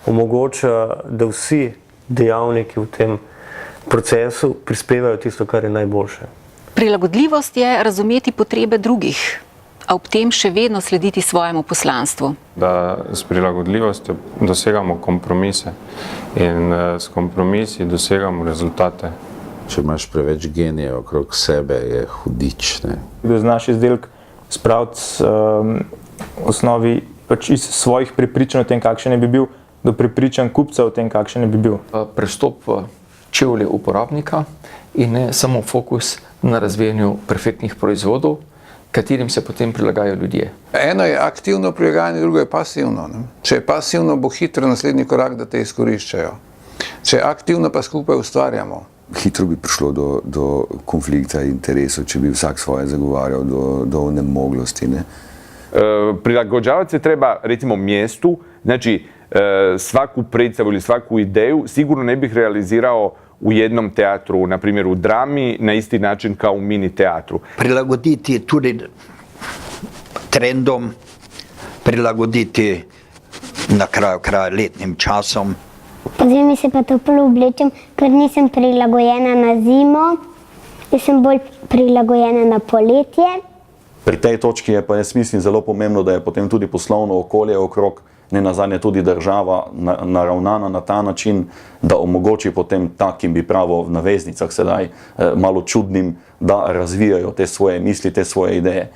Omogoča, da vsi dejavniki v tem procesu prispevajo tisto, kar je najboljše. Prilagodljivost je razumeti potrebe drugih, a ob tem še vedno slediti svojemu poslanstvu. Da s prilagodljivostjo dosegamo kompromise in s kompromisi dosegamo rezultate. Če imaš preveč genijev okrog sebe, je hudič. Da znaš izdelek spraviti v osnovi iz svojih prepričanj o tem, kakšen bi bil, do prepričanj kupca o tem, kakšen bi bil. Prestop v čevlje uporabnika in ne samo fokus na razvijanju perfektnih proizvodov, katerim se potem prilagajajo ljudje. Eno je aktivno prilagajanje, drugo je pasivno. Če je pasivno, bo hitro naslednji korak, da te izkoriščajo. Če je aktivno, pa skupaj ustvarjamo. Hitro bi prišlo do konflikta interesov, če bi vsak svoje zagovarjal do onemoglosti. Prilagođavati se treba, recimo, mjestu, znači svaku predstavu ili svaku ideju sigurno ne bih realizirao u jednom teatru, na primjer u drami, na isti način kao u mini teatru. Prilagoditi tudi trendom, prilagoditi na kraju kraja letnim časom. Zimi se pa toplo oblečem, ker nisem prilagojena na zimo, jaz sem bolj prilagojena na poletje. Pri tej točki je pa, jaz mislim, zelo pomembno, da je potem tudi poslovno okolje okrog, ne nazadnje tudi država naravnana na ta način, da omogoči potem takim, bi pravo v naveznicah sedaj, malo čudnim, da razvijajo te svoje misli, te svoje ideje.